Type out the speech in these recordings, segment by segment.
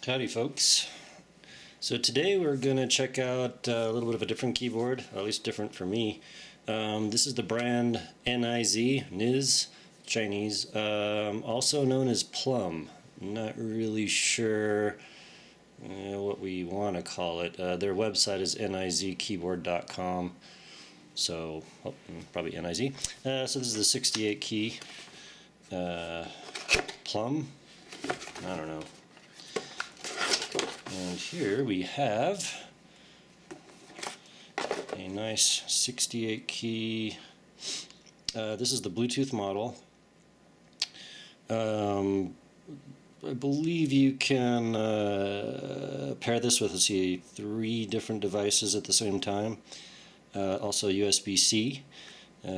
Howdy folks. So today we're going to check out a little bit of a different keyboard, or at least different for me. This is the brand NIZ, Chinese, also known as Plum. I'm not really sure what we want to call it. Their website is nizkeyboard.com, so probably NIZ. So this is the 68 key Plum. I don't know. And here we have a nice 68 key. This is the Bluetooth model. I believe you can pair this with, let's see, 3 different devices at the same time. Also USB-C. We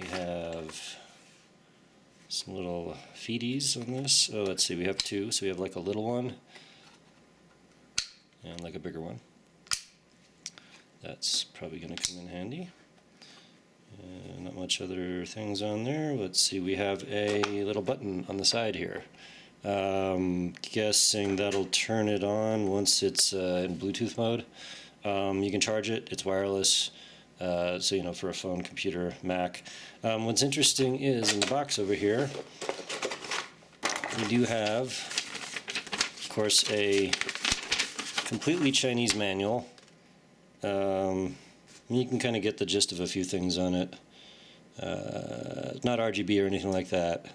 have some little feedies on this. Oh, let's see, we have 2. So we have like a little one and like a bigger one. That's probably going to come in handy. Not much other things on there. Let's see, we have a little button on the side here. Guessing that'll turn it on once it's in Bluetooth mode. You can charge it, it's wireless. So, you know, for a phone, computer, Mac. What's interesting is in the box over here, we do have, of course, a completely Chinese manual. You can kind of get the gist of a few things on it. Not RGB or anything like that.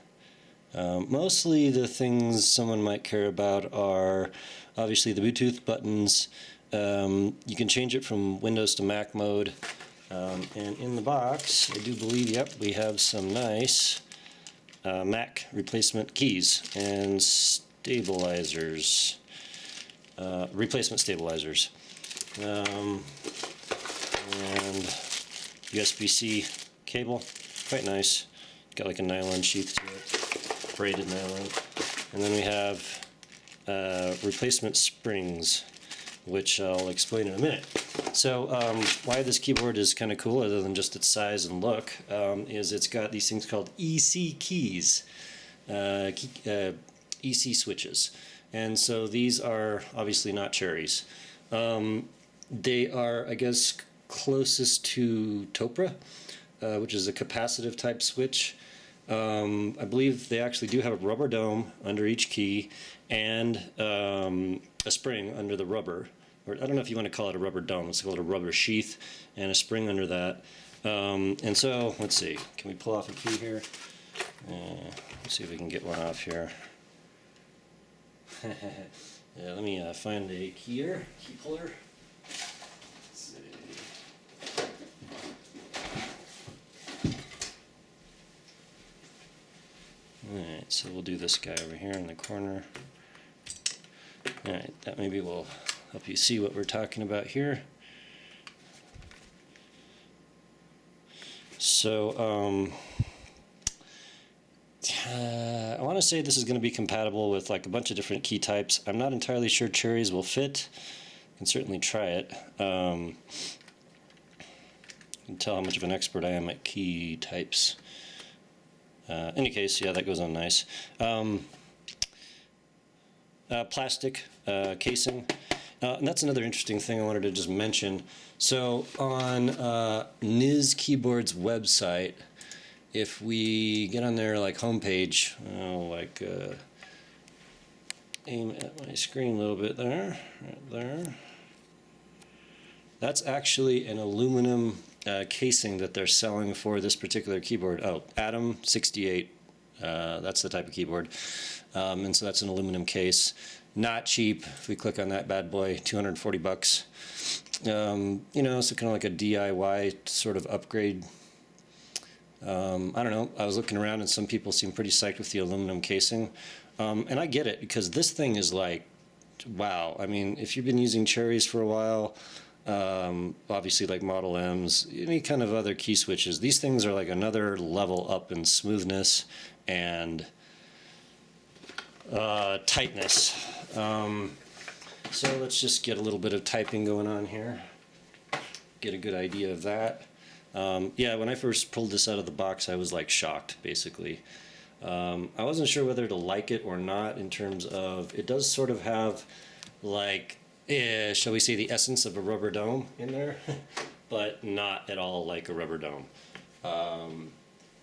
Mostly the things someone might care about are obviously the Bluetooth buttons. You can change it from Windows to Mac mode. And in the box, I do believe, yep, we have some nice Mac replacement keys and stabilizers, replacement stabilizers, and USB-C cable, quite nice. Got like a nylon sheath to it, braided nylon. And then we have replacement springs, which I'll explain in a minute. So why this keyboard is kind of cool, other than just its size and look, is it's got these things called EC keys, EC switches. And so these are obviously not cherries. They are, I guess, closest to Topre, which is a capacitive type switch. I believe they actually do have a rubber dome under each key and a spring under the rubber. Or I don't know if you want to call it a rubber dome. Let's call it a rubber sheath and a spring under that. And so, let's see. Can we pull off a key here? Let's see if we can get one off here. Yeah, let me find a key puller. Let's see. Alright, so we'll do this guy over here in the corner. Alright, that maybe will help you see what we're talking about here. So I want to say this is going to be compatible with like a bunch of different key types. I'm not entirely sure cherries will fit. I can certainly try it. You can tell how much of an expert I am at key types. Any case, yeah, that goes on nice. Plastic casing. And that's another interesting thing I wanted to just mention. So on NIZ Keyboard's website, if we get on their like homepage, aim at my screen a little bit there, right there. That's actually an aluminum casing that they're selling for this particular keyboard. Oh, Atom 68. That's the type of keyboard. And so that's an aluminum case. Not cheap. If we click on that bad boy, $240. You know, so kind of like a DIY sort of upgrade. I don't know. I was looking around and some people seem pretty psyched with the aluminum casing. And I get it, because this thing is like, wow. I mean, if you've been using cherries for a while, obviously like Model M's, any kind of other key switches, these things are like another level up in smoothness and tightness. So let's just get a little bit of typing going on here, get a good idea of that. Yeah, when I first pulled this out of the box, I was like shocked, basically. I wasn't sure whether to like it or not in terms of, it does sort of have like, shall we say, the essence of a rubber dome in there, but not at all like a rubber dome.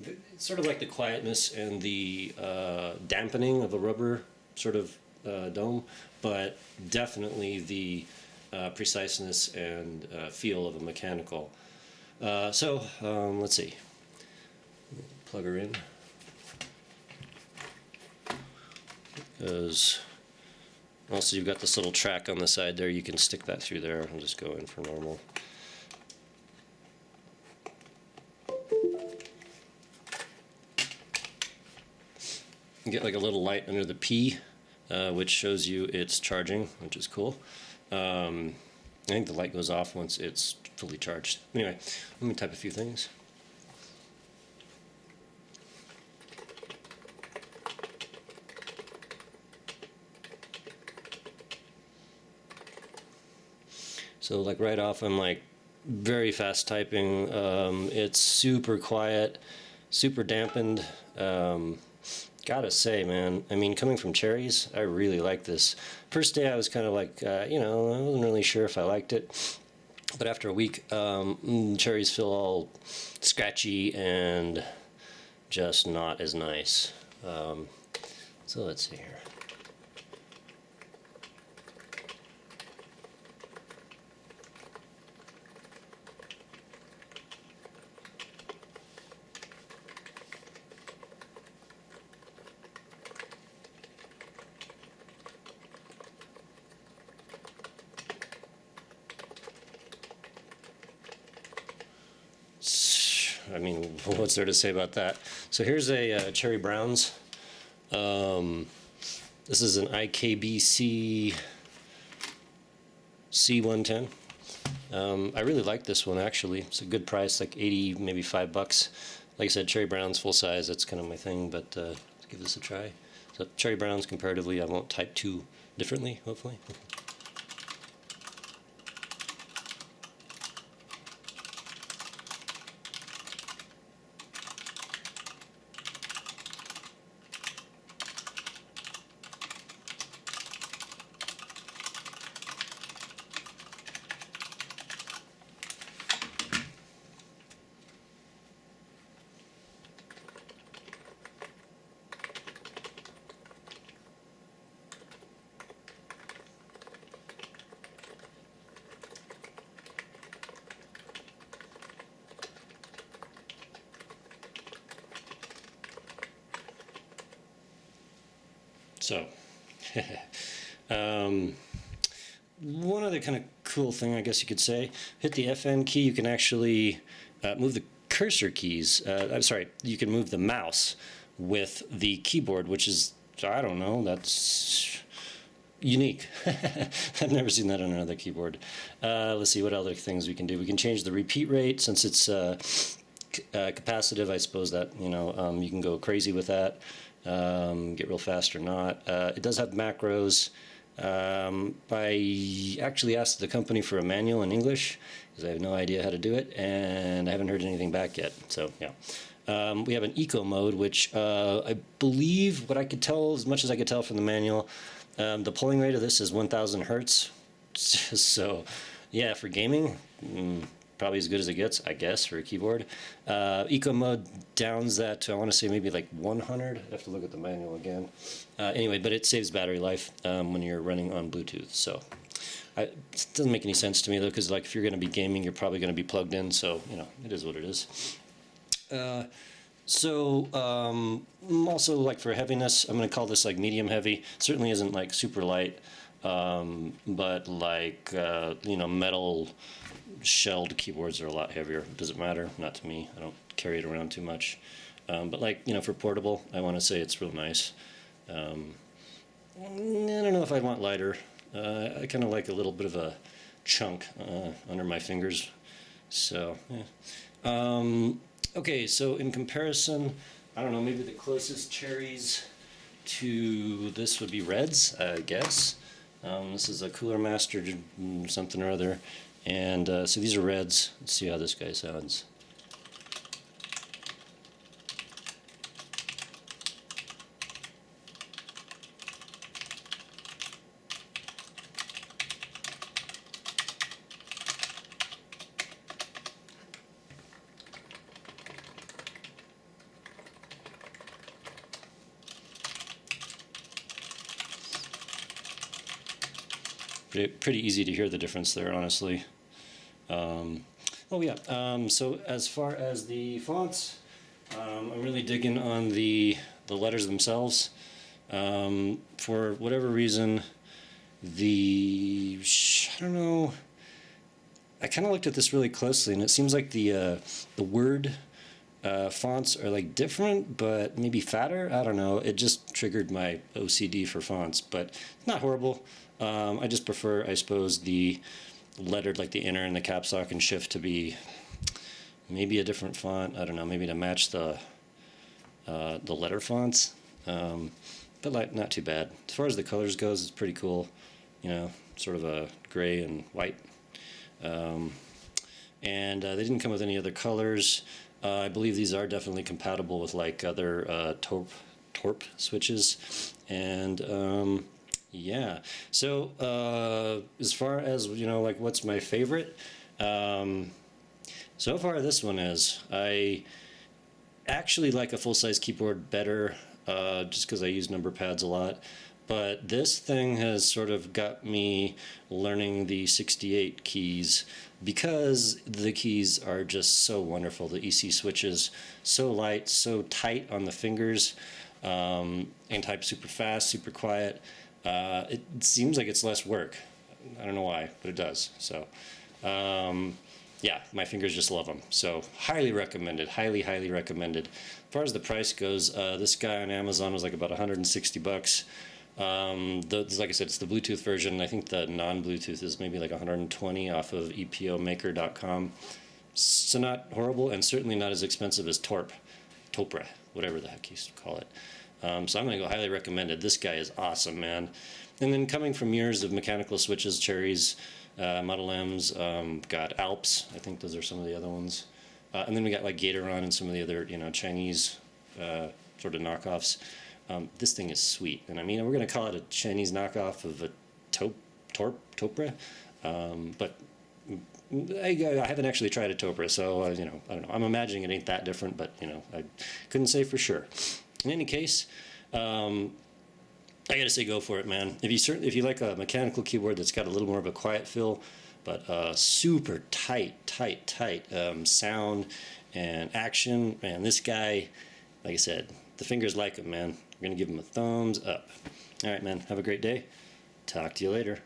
It's sort of like the quietness and the dampening of a rubber sort of dome, but definitely the preciseness and feel of a mechanical. Let's see. Plug her in. Because also you've got this little track on the side there. You can stick that through there. I'll just go in for normal. You get like a little light under the P, which shows you it's charging, which is cool. I think the light goes off once it's fully charged. Anyway, let me type a few things. So like right off, I'm like very fast typing. It's super quiet, super dampened. Gotta say, man, I mean, coming from cherries, I really like this. First day I was kind of like, you know, I wasn't really sure if I liked it. But after a week, cherries feel all scratchy and just not as nice. So let's see here. I mean, what's there to say about that? So here's a Cherry Browns. This is an IKBC C110. I really like this one, actually. It's a good price, like 80, maybe $5. Like I said, Cherry Browns full size, that's kind of my thing, but let's give this a try. So Cherry Browns, comparatively, I won't type too differently, hopefully. So, one other kind of cool thing, I guess you could say, hit the FN key, you can actually move the cursor keys. I'm sorry, you can move the mouse with the keyboard, which is, I don't know, that's unique. I've never seen that on another keyboard. Let's see what other things we can do. We can change the repeat rate since it's capacitive. I suppose that, you know, you can go crazy with that. Get real fast or not. It does have macros. I actually asked the company for a manual in English because I have no idea how to do it, and I haven't heard anything back yet. So yeah, we have an eco mode, which I believe, what I could tell, as much as I could tell from the manual, the polling rate of this is 1,000 hertz. So yeah, for gaming, probably as good as it gets, I guess, for a keyboard. Eco mode downs that to, I want to say, maybe like 100. I'd have to look at the manual again. Anyway, but it saves battery life when you're running on Bluetooth. So it doesn't make any sense to me, though, because like if you're going to be gaming, you're probably going to be plugged in. So, you know, it is what it is. Also, like for heaviness, I'm going to call this like medium heavy. Certainly isn't like super light, but like, you know, metal shelled keyboards are a lot heavier. Does it matter? Not to me. I don't carry it around too much. But like, you know, for portable, I want to say it's real nice. I don't know if I'd want lighter. I kind of like a little bit of a chunk under my fingers. So, yeah. Okay, so in comparison, I don't know, maybe the closest cherries to this would be Reds, I guess. This is a Cooler Master something or other. And so these are Reds. Let's see how this guy sounds. pretty easy to hear the difference there, honestly. Oh yeah, so as far as the fonts, I'm really digging on the letters themselves. For whatever reason, I don't know, I kind of looked at this really closely, and it seems like the word fonts are like different, but maybe fatter. I don't know. It just triggered my OCD for fonts, but not horrible. I just prefer, I suppose, the lettered, like the inner and the caps lock and shift, to be maybe a different font. I don't know, maybe to match the letter fonts. But like, not too bad. As far as the colors goes, it's pretty cool. You know, sort of a gray and white. And they didn't come with any other colors. I believe these are definitely compatible with like other Torp switches. And yeah, so as far as, you know, like what's my favorite, so far this one is. I actually like a full-size keyboard better, just because I use number pads a lot. But this thing has sort of got me learning the 68 keys, because the keys are just so wonderful. The EC switches, so light, so tight on the fingers, and type super fast, super quiet. It seems like it's less work. I don't know why, but it does. So yeah, my fingers just love them. So highly recommended, highly recommended. As far as the price goes, this guy on Amazon was like about 160 bucks. Like I said, it's the Bluetooth version. I think the non-Bluetooth is maybe like 120 off of epomaker.com. So not horrible, and certainly not as expensive as Topre, whatever the heck you call it. So I'm going to go highly recommended. This guy is awesome, man. And then coming from years of mechanical switches, Cherries, Model M's, got Alps. I think those are some of the other ones. And then we got like Gatoron and some of the other, you know, Chinese sort of knockoffs. This thing is sweet, and I mean, we're going to call it a Chinese knockoff of a Topre, but I haven't actually tried a Topre, so you know, I don't know. I'm imagining it ain't that different, but you know, I couldn't say for sure. In any case, I gotta say, go for it, man. If you like a mechanical keyboard that's got a little more of a quiet feel, but super tight sound and action, man, this guy, like I said, the fingers like him, man. We're going to give him a thumbs up. All right, man. Have a great day. Talk to you later.